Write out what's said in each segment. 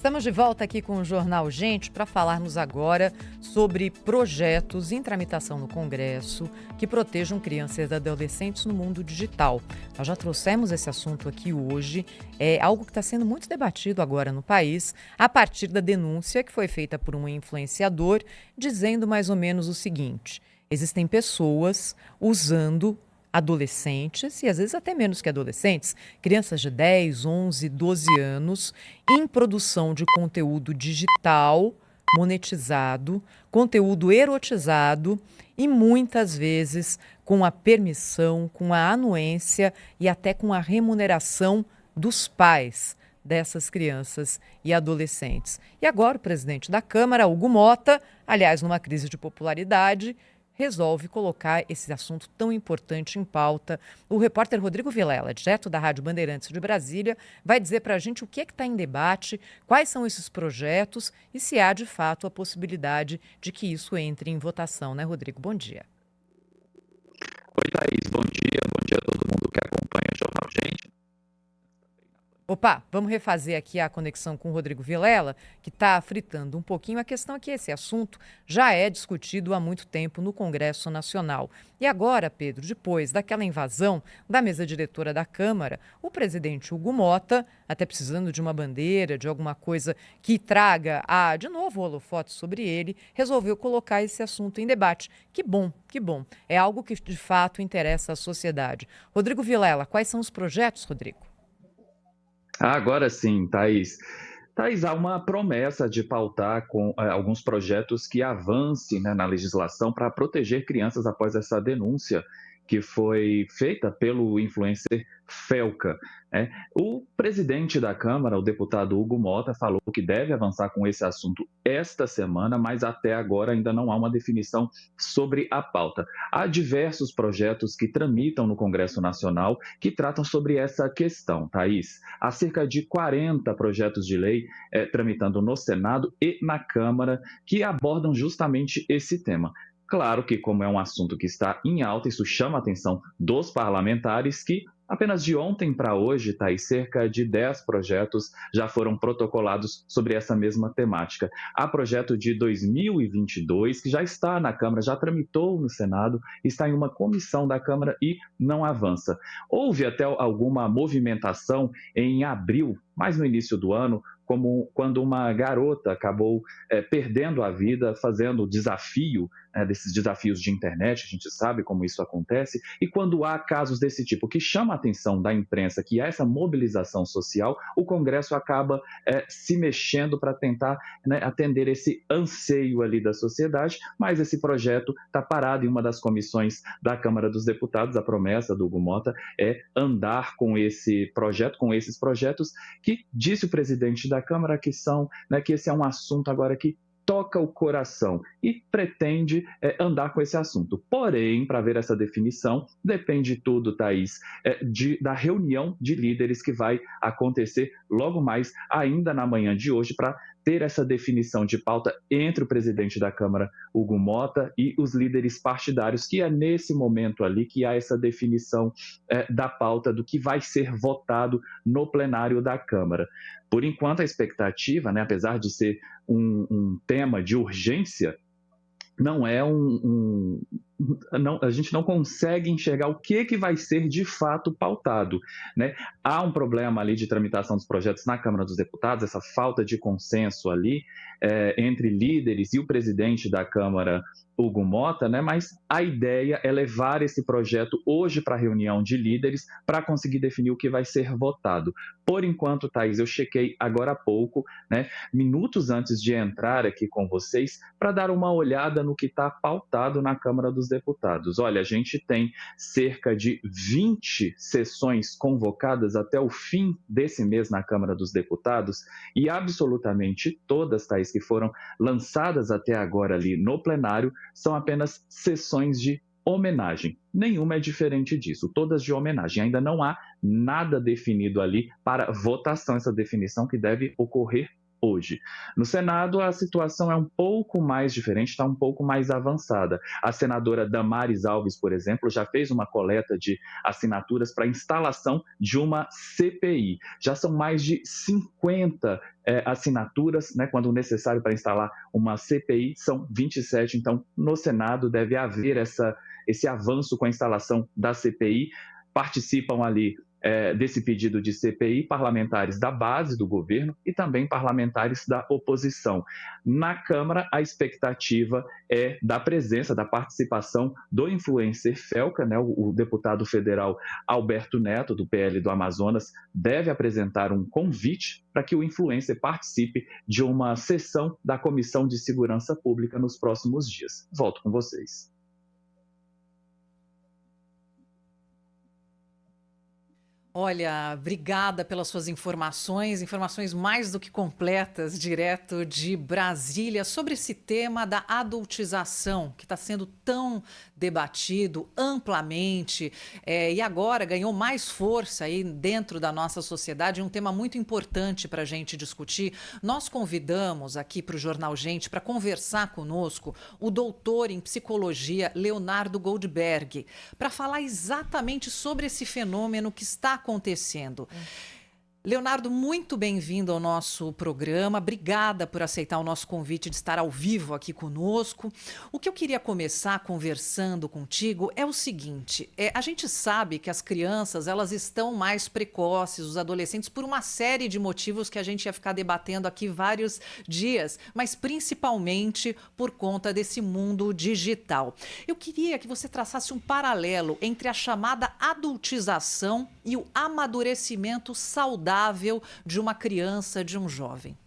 Estamos de volta aqui com o Jornal Gente para falarmos agora sobre projetos em tramitação no Congresso que protejam crianças e adolescentes no mundo digital. Nós já trouxemos esse assunto aqui hoje, é algo que está sendo muito debatido agora no país, a partir da denúncia que foi feita por um influenciador, dizendo mais ou menos o seguinte: existem pessoas usando adolescentes, e às vezes até menos que adolescentes, crianças de 10, 11, 12 anos, em produção de conteúdo digital, monetizado, conteúdo erotizado e muitas vezes com a permissão, com a anuência e até com a remuneração dos pais dessas crianças e adolescentes. E agora o presidente da Câmara, Hugo Mota, aliás, numa crise de popularidade, resolve colocar esse assunto tão importante em pauta. O repórter Rodrigo Vilela, direto da Rádio Bandeirantes de Brasília, vai dizer para a gente o que está em debate, quais são esses projetos e se há, de fato, a possibilidade de que isso entre em votação, né, Rodrigo? Bom dia. Oi, Thaís, bom dia a todo mundo que acompanha o Jornal Gente. Opa, vamos refazer aqui a conexão com o Rodrigo Vilela, que está fritando um pouquinho. A questão é que esse assunto já é discutido há muito tempo no Congresso Nacional. E agora, Pedro, depois daquela invasão da mesa diretora da Câmara, o presidente Hugo Mota, até precisando de uma bandeira, de alguma coisa que traga, de novo, o holofote sobre ele, resolveu colocar esse assunto em debate. Que bom, que bom. É algo que, de fato, interessa à sociedade. Rodrigo Vilela, quais são os projetos, Rodrigo? Agora sim, Thaís. Thaís, há uma promessa de pautar com alguns projetos que avancem, né, na legislação para proteger crianças após essa denúncia que foi feita pelo influencer Felca, né? O presidente da Câmara, o deputado Hugo Mota, falou que deve avançar com esse assunto esta semana, mas até agora ainda não há uma definição sobre a pauta. Há diversos projetos que tramitam no Congresso Nacional que tratam sobre essa questão, Thaís. Há cerca de 40 projetos de lei tramitando no Senado e na Câmara que abordam justamente esse tema. Claro que, como é um assunto que está em alta, isso chama a atenção dos parlamentares que apenas de ontem para hoje, tá, e cerca de 10 projetos já foram protocolados sobre essa mesma temática. Há projeto de 2022 que já está na Câmara, já tramitou no Senado, está em uma comissão da Câmara e não avança. Houve até alguma movimentação em abril, mais no início do ano, como quando uma garota acabou perdendo a vida fazendo desafio, desses desafios de internet, a gente sabe como isso acontece, e quando há casos desse tipo que chama a atenção da imprensa, que há essa mobilização social, o Congresso acaba se mexendo para tentar, né, atender esse anseio ali da sociedade, mas esse projeto está parado em uma das comissões da Câmara dos Deputados. A promessa do Hugo Mota é andar com esse projeto, com esses projetos, que disse o presidente da Câmara que são, né, que esse é um assunto agora que toca o coração e pretende andar com esse assunto. Porém, para ver essa definição, depende tudo, Thaís, da reunião de líderes que vai acontecer logo mais, ainda na manhã de hoje, para ter essa definição de pauta entre o presidente da Câmara, Hugo Mota, e os líderes partidários, que é nesse momento ali que há essa definição da pauta do que vai ser votado no plenário da Câmara. Por enquanto, a expectativa, né, apesar de ser um tema de urgência, não é não, a gente não consegue enxergar o que vai ser de fato pautado, né? Há um problema ali de tramitação dos projetos na Câmara dos Deputados, essa falta de consenso ali entre líderes e o presidente da Câmara, Hugo Mota, né? Mas a ideia é levar esse projeto hoje para a reunião de líderes para conseguir definir o que vai ser votado. Por enquanto, Thaís, eu chequei agora há pouco, né, minutos antes de entrar aqui com vocês, para dar uma olhada no que está pautado na Câmara dos Deputados. Olha, a gente tem cerca de 20 sessões convocadas até o fim desse mês na Câmara dos Deputados, e absolutamente todas, Thaís, que foram lançadas até agora ali no plenário, são apenas sessões de homenagem. Nenhuma é diferente disso, todas de homenagem. Ainda não há nada definido ali para votação, essa definição que deve ocorrer hoje. No Senado, a situação é um pouco mais diferente, está um pouco mais avançada. A senadora Damares Alves, por exemplo, já fez uma coleta de assinaturas para a instalação de uma CPI. Já são mais de 50 assinaturas, né, quando necessário para instalar uma CPI, são 27. Então, no Senado deve haver esse avanço com a instalação da CPI. Participam ali desse pedido de CPI parlamentares da base do governo e também parlamentares da oposição. Na Câmara, a expectativa é da presença, da participação do influencer Felca, né, o deputado federal Alberto Neto, do PL do Amazonas, deve apresentar um convite para que o influencer participe de uma sessão da Comissão de Segurança Pública nos próximos dias. Volto com vocês. Olha, obrigada pelas suas informações mais do que completas, direto de Brasília, sobre esse tema da adultização, que está sendo tão debatido amplamente, e agora ganhou mais força aí dentro da nossa sociedade, um tema muito importante para a gente discutir. Nós convidamos aqui para o Jornal Gente para conversar conosco o doutor em psicologia Leonardo Goldberg, para falar exatamente sobre esse fenômeno que está acontecendo. Leonardo, muito bem-vindo ao nosso programa. Obrigada por aceitar o nosso convite de estar ao vivo aqui conosco. O que eu queria começar conversando contigo é o seguinte: a gente sabe que as crianças elas estão mais precoces, os adolescentes, por uma série de motivos que a gente ia ficar debatendo aqui vários dias, mas principalmente por conta desse mundo digital. Eu queria que você traçasse um paralelo entre a chamada adultização e o amadurecimento saudável de uma criança, de um jovem.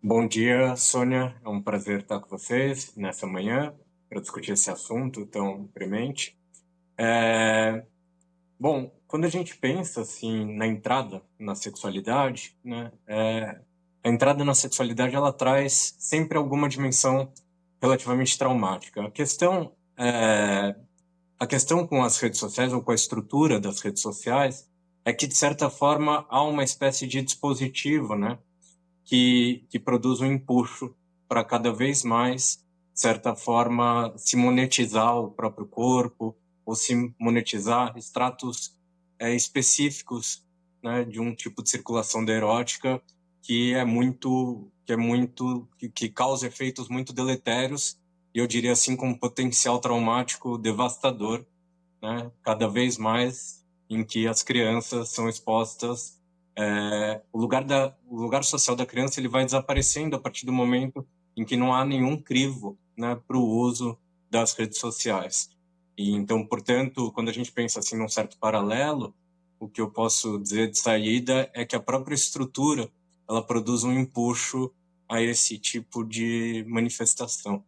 Bom dia, Sônia. É um prazer estar com vocês nessa manhã para discutir esse assunto tão premente. Bom, quando a gente pensa assim na entrada na sexualidade, né, a entrada na sexualidade ela traz sempre alguma dimensão relativamente traumática. A questão com as redes sociais ou com a estrutura das redes sociais é que, de certa forma, há uma espécie de dispositivo, né, que produz um empuxo para cada vez mais, de certa forma, se monetizar o próprio corpo ou se monetizar estratos específicos, né, de um tipo de circulação da erótica que causa efeitos muito deletérios e eu diria assim com um potencial traumático devastador, né, cada vez mais em que as crianças são expostas. O lugar social da criança ele vai desaparecendo a partir do momento em que não há nenhum crivo, né, para o uso das redes sociais. E então, portanto, quando a gente pensa assim num certo paralelo, o que eu posso dizer de saída é que a própria estrutura ela produz um empuxo a esse tipo de manifestação.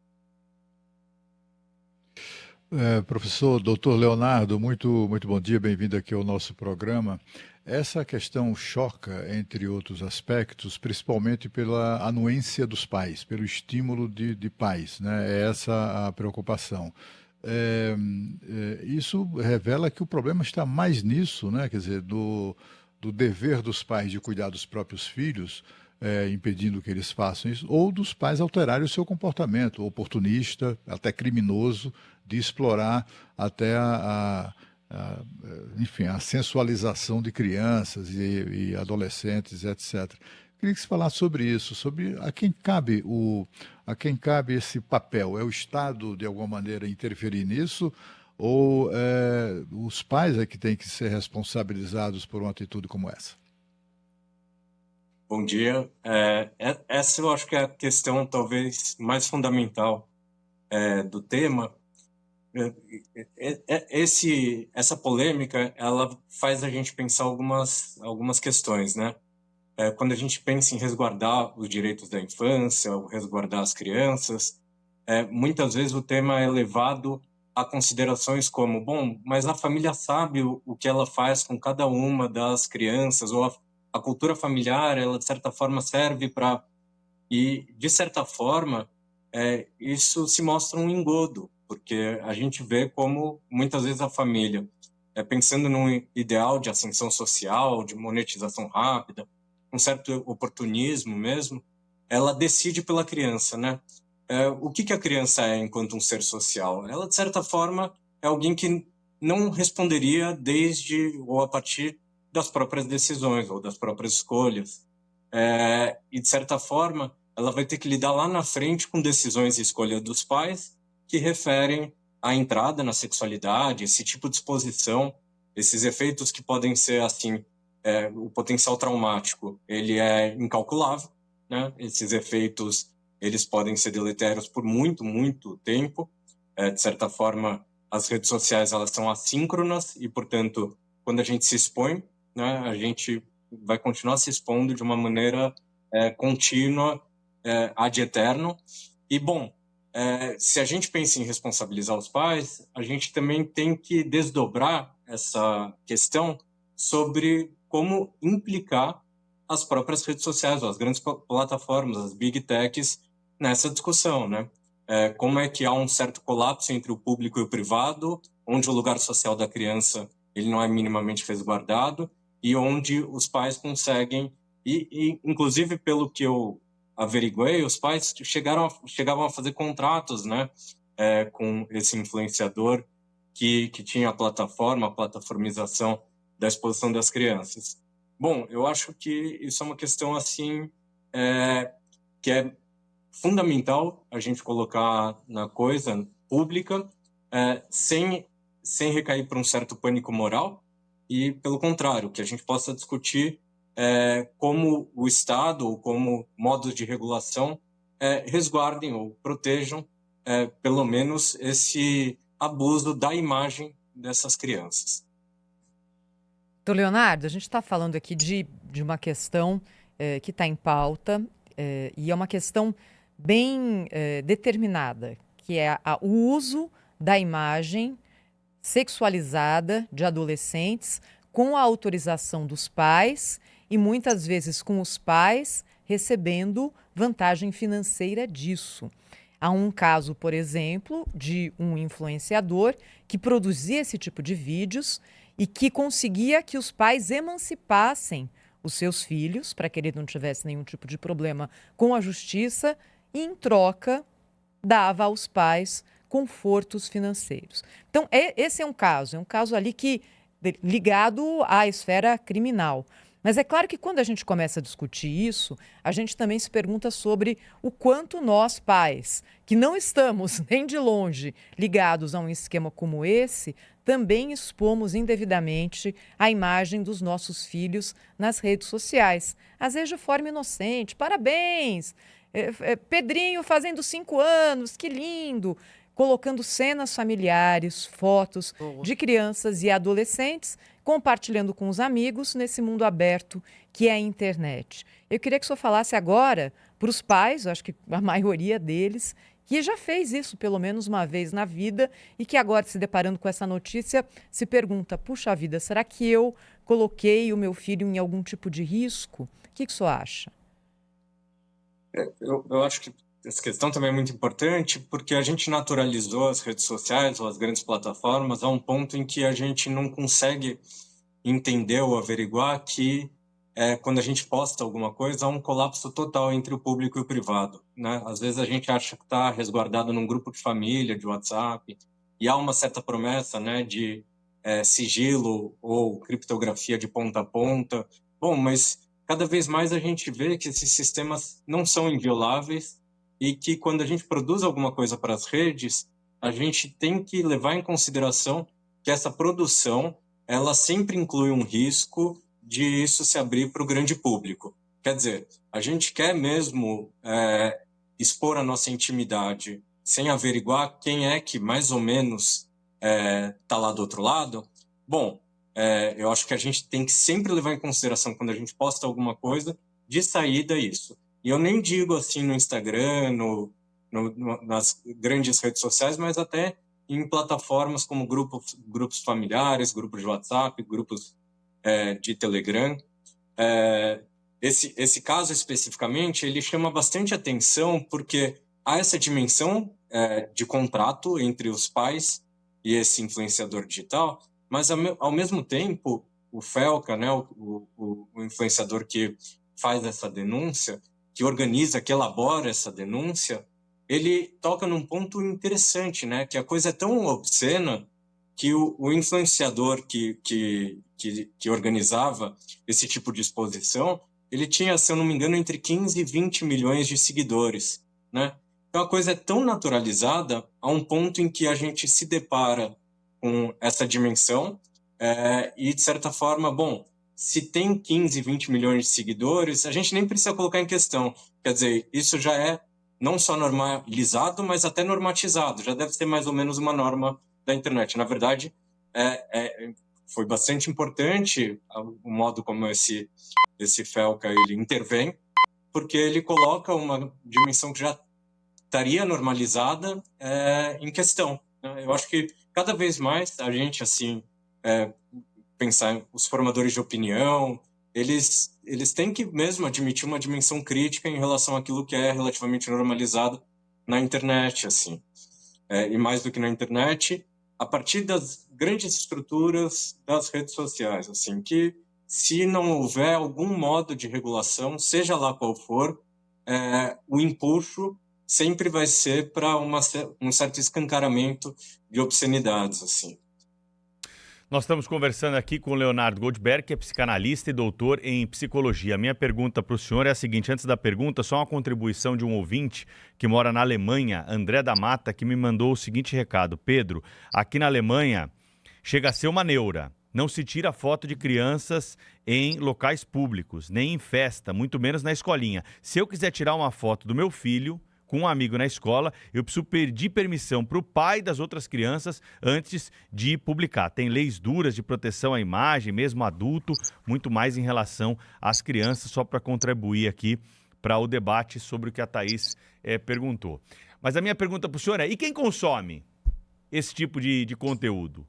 Professor Dr. Leonardo, muito bom dia, bem-vindo aqui ao nosso programa. Essa questão choca, entre outros aspectos, principalmente pela anuência dos pais, pelo estímulo de pais, né? É essa a preocupação. Isso revela que o problema está mais nisso, né? Quer dizer, do dever dos pais de cuidar dos próprios filhos, impedindo que eles façam isso, ou dos pais alterarem o seu comportamento oportunista, até criminoso, de explorar até enfim, a sensualização de crianças e adolescentes, etc. Queria que você falasse sobre isso, sobre a quem cabe esse papel. É o Estado, de alguma maneira, interferir nisso? Ou os pais é que têm que ser responsabilizados por uma atitude como essa? Bom dia. Essa eu acho que é a questão talvez mais fundamental do tema. Essa polêmica ela faz a gente pensar algumas questões, né? Quando a gente pensa em resguardar os direitos da infância, ou resguardar as crianças, muitas vezes o tema é levado a considerações como, bom, mas a família sabe o que ela faz com cada uma das crianças, ou a cultura familiar, ela de certa forma serve para... E, de certa forma, isso se mostra um engodo, porque a gente vê como, muitas vezes, a família, pensando num ideal de ascensão social, de monetização rápida, um certo oportunismo mesmo, ela decide pela criança, né? O que a criança é enquanto um ser social? Ela, de certa forma, é alguém que não responderia desde ou a partir das próprias decisões ou das próprias escolhas. E, de certa forma, ela vai ter que lidar lá na frente com decisões e escolhas dos pais que referem à entrada na sexualidade, esse tipo de exposição, esses efeitos que podem ser, assim, o potencial traumático, ele é incalculável, né? Esses efeitos, eles podem ser deletérios por muito, muito tempo. De certa forma, as redes sociais, elas são assíncronas e, portanto, quando a gente se expõe, né, a gente vai continuar se expondo de uma maneira contínua, ad eterno. E, bom, se a gente pensa em responsabilizar os pais, a gente também tem que desdobrar essa questão sobre como implicar as próprias redes sociais, ou as grandes plataformas, as big techs, nessa discussão, né? Como é que há um certo colapso entre o público e o privado, onde o lugar social da criança ele não é minimamente resguardado, e onde os pais conseguem, e inclusive pelo que eu averiguei, os pais chegavam a fazer contratos, né, com esse influenciador que tinha a plataformização da exposição das crianças. Bom, eu acho que isso é uma questão assim que é fundamental a gente colocar na coisa pública, sem recair para um certo pânico moral, e, pelo contrário, que a gente possa discutir como o Estado ou como modos de regulação resguardem ou protejam, pelo menos, esse abuso da imagem dessas crianças. Então, Leonardo, a gente está falando aqui de uma questão que está em pauta e é uma questão bem determinada, que é o uso da imagem sexualizada de adolescentes com a autorização dos pais e muitas vezes com os pais recebendo vantagem financeira disso. Há um caso, por exemplo, de um influenciador que produzia esse tipo de vídeos e que conseguia que os pais emancipassem os seus filhos para que ele não tivesse nenhum tipo de problema com a justiça e, em troca, dava aos pais confortos financeiros. Então, esse é um caso ali que ligado à esfera criminal. Mas é claro que quando a gente começa a discutir isso, a gente também se pergunta sobre o quanto nós, pais, que não estamos nem de longe ligados a um esquema como esse, também expomos indevidamente a imagem dos nossos filhos nas redes sociais. Às vezes de forma inocente, parabéns, Pedrinho fazendo 5 anos, que lindo, colocando cenas familiares, fotos de crianças e adolescentes, compartilhando com os amigos nesse mundo aberto que é a internet. Eu queria que o senhor falasse agora para os pais, eu acho que a maioria deles, que já fez isso pelo menos uma vez na vida e que agora, se deparando com essa notícia, se pergunta, puxa vida, será que eu coloquei o meu filho em algum tipo de risco? O que o senhor acha? Eu acho que essa questão também é muito importante porque a gente naturalizou as redes sociais ou as grandes plataformas a um ponto em que a gente não consegue entender ou averiguar que quando a gente posta alguma coisa, há um colapso total entre o público e o privado, né? Às vezes a gente acha que está resguardado num grupo de família, de WhatsApp, e há uma certa promessa, né, de sigilo ou criptografia de ponta a ponta. Bom, mas cada vez mais a gente vê que esses sistemas não são invioláveis e que quando a gente produz alguma coisa para as redes, a gente tem que levar em consideração que essa produção ela sempre inclui um risco de isso se abrir para o grande público. Quer dizer, a gente quer mesmo expor a nossa intimidade sem averiguar quem é que mais ou menos está lá do outro lado. Bom, eu acho que a gente tem que sempre levar em consideração quando a gente posta alguma coisa, de saída isso. E eu nem digo assim no Instagram, nas grandes redes sociais, mas até em plataformas como grupos familiares, grupos de WhatsApp, grupos de Telegram. Esse caso especificamente, ele chama bastante atenção porque há essa dimensão de contrato entre os pais e esse influenciador digital, mas ao mesmo tempo, o Felca, né, o influenciador que faz essa denúncia, que organiza, que elabora essa denúncia, ele toca num ponto interessante, né? Que a coisa é tão obscena que o influenciador que organizava esse tipo de exposição, ele tinha, se eu não me engano, entre 15 e 20 milhões de seguidores, né? Então a coisa é tão naturalizada a um ponto em que a gente se depara com essa dimensão e, de certa forma, bom, se tem 15, 20 milhões de seguidores, a gente nem precisa colocar em questão. Quer dizer, isso já é não só normalizado, mas até normatizado. Já deve ser mais ou menos uma norma da internet. Na verdade, foi bastante importante o modo como esse FELCA ele intervém, porque ele coloca uma dimensão que já estaria normalizada em questão. Né? Eu acho que cada vez mais a gente, assim, pensar os formadores de opinião, eles têm que mesmo admitir uma dimensão crítica em relação àquilo que é relativamente normalizado na internet, assim. E mais do que na internet, a partir das grandes estruturas das redes sociais, assim, que se não houver algum modo de regulação, seja lá qual for, o empuxo sempre vai ser para um certo escancaramento de obscenidades, assim. Nós estamos conversando aqui com o Leonardo Goldberg, que é psicanalista e doutor em psicologia. A minha pergunta para o senhor é a seguinte: antes da pergunta, só uma contribuição de um ouvinte que mora na Alemanha, André da Mata, que me mandou o seguinte recado: Pedro, aqui na Alemanha chega a ser uma neura. Não se tira foto de crianças em locais públicos, nem em festa, muito menos na escolinha. Se eu quiser tirar uma foto do meu filho com um amigo na escola, eu preciso pedir permissão para o pai das outras crianças antes de publicar. Tem leis duras de proteção à imagem, mesmo adulto, muito mais em relação às crianças, só para contribuir aqui para o debate sobre o que a Thaís perguntou. Mas a minha pergunta para o senhor é: e quem consome esse tipo de conteúdo?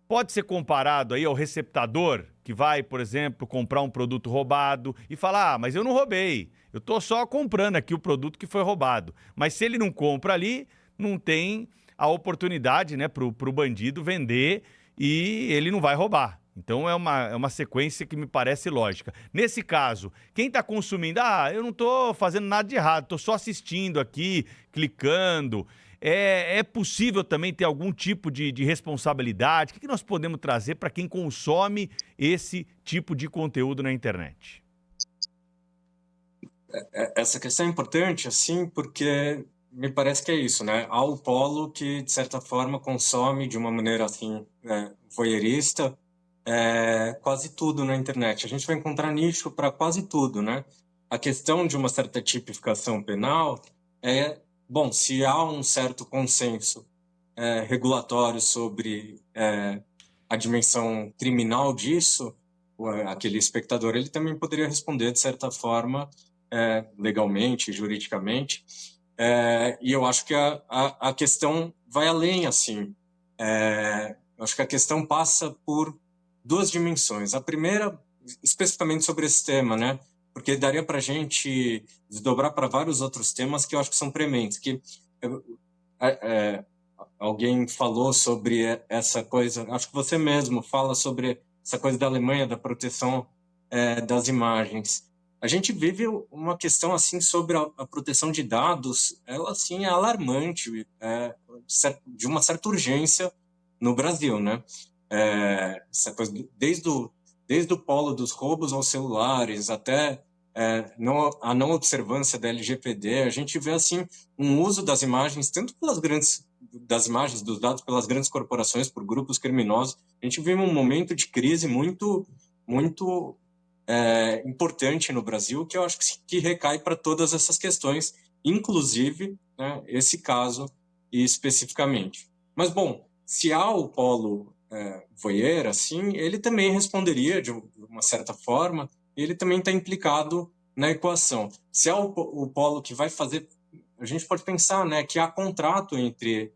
Pode ser comparado aí ao receptador que vai, por exemplo, comprar um produto roubado e falar: mas eu não roubei, eu estou só comprando aqui o produto que foi roubado. Mas se ele não compra ali, não tem a oportunidade, né, para o bandido vender e ele não vai roubar. Então é uma sequência que me parece lógica. Nesse caso, quem está consumindo, eu não estou fazendo nada de errado, estou só assistindo aqui, clicando. É possível também ter algum tipo de responsabilidade? O que nós podemos trazer para quem consome esse tipo de conteúdo na internet? Essa questão é importante, assim, porque me parece que é isso, né? Há o polo que, de certa forma, consome de uma maneira, assim, voyeurista, quase tudo na internet. A gente vai encontrar nicho para quase tudo, né? A questão de uma certa tipificação penal bom, se há um certo consenso regulatório sobre a dimensão criminal disso, aquele espectador ele também poderia responder de certa forma, legalmente, juridicamente, e eu acho que a questão vai além, assim. Eu acho que a questão passa por duas dimensões. A primeira, especificamente sobre esse tema, né? Porque daria para a gente desdobrar para vários outros temas que eu acho que são prementes. Que alguém falou sobre essa coisa, acho que você mesmo fala sobre essa coisa da Alemanha, da proteção das imagens. A gente vive uma questão assim sobre a proteção de dados, ela assim é alarmante, de uma certa urgência no Brasil, né? Essa coisa desde o polo dos roubos aos celulares até a não observância da LGPD, a gente vê assim um uso das imagens tanto das imagens dos dados pelas grandes corporações por grupos criminosos. A gente vive um momento de crise muito importante no Brasil, que eu acho que recai para todas essas questões, inclusive, né, esse caso especificamente. Mas, bom, se há o polo voyeur, assim, ele também responderia de uma certa forma, ele também está implicado na equação. Se há o polo que vai fazer, a gente pode pensar, né, que há contrato entre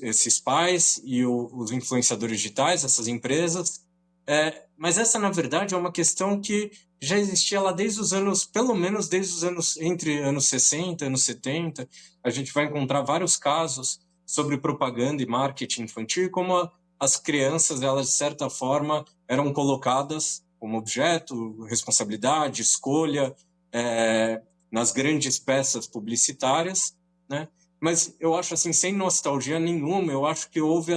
esses pais e os influenciadores digitais, essas empresas, mas essa, na verdade, é uma questão que já existia lá desde os anos, pelo menos desde os anos, entre anos 60 e anos 70, a gente vai encontrar vários casos sobre propaganda e marketing infantil, como as crianças, elas, de certa forma, eram colocadas como objeto, responsabilidade, escolha, nas grandes peças publicitárias, né? Mas eu acho assim, sem nostalgia nenhuma, eu acho que houve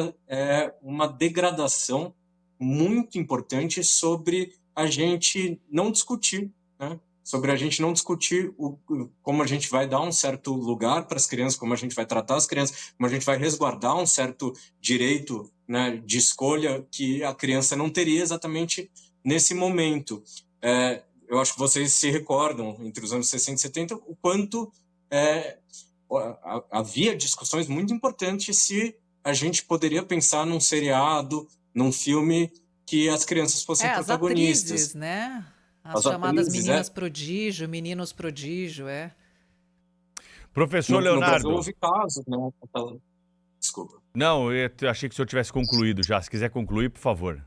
uma degradação muito importante sobre a gente não discutir, né? Sobre a gente não discutir como a gente vai dar um certo lugar para as crianças, como a gente vai tratar as crianças, como a gente vai resguardar um certo direito, né, de escolha que a criança não teria exatamente nesse momento. Eu acho que vocês se recordam, entre os anos 60 e 70, o quanto havia discussões muito importantes se a gente poderia pensar num seriado, num filme que as crianças fossem As protagonistas. atrizes, né? As As chamadas atrizes, meninas prodígio, meninos prodígio, Professor No Brasil Leonardo. houve casos, né? Desculpa. Não, eu achei que o senhor tivesse concluído já. Se quiser concluir, por favor.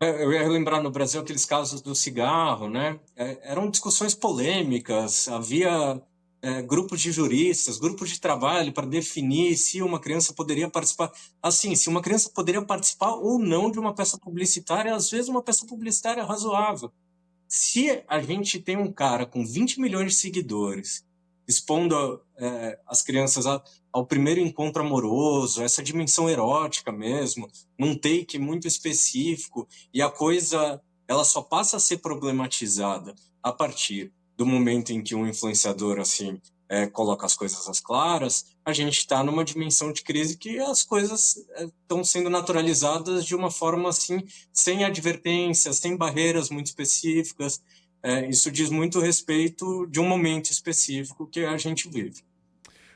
Eu ia relembrar no Brasil aqueles casos do cigarro, né? Eram discussões polêmicas, havia grupos de juristas, grupos de trabalho para definir se uma criança poderia participar. Assim, se uma criança poderia participar ou não de uma peça publicitária, às vezes uma peça publicitária razoável. Se a gente tem um cara com 20 milhões de seguidores expondo as crianças ao primeiro encontro amoroso, essa dimensão erótica mesmo, num take muito específico, e a coisa ela só passa a ser problematizada a partir do momento em que um influenciador assim coloca as coisas às claras, a gente está numa dimensão de crise que as coisas estão sendo naturalizadas de uma forma assim, sem advertência, sem barreiras muito específicas. Isso diz muito respeito de um momento específico que a gente vive.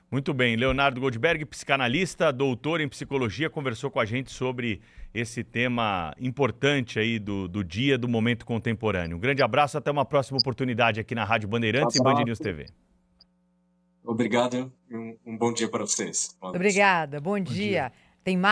Muito bem. Leonardo Goldberg, psicanalista, doutor em psicologia, conversou com a gente sobre esse tema importante aí do dia, do momento contemporâneo. Um grande abraço, até uma próxima oportunidade aqui na Rádio Bandeirantes e Band News TV. Obrigado e um bom dia para vocês. Obrigada, bom dia. Tem mais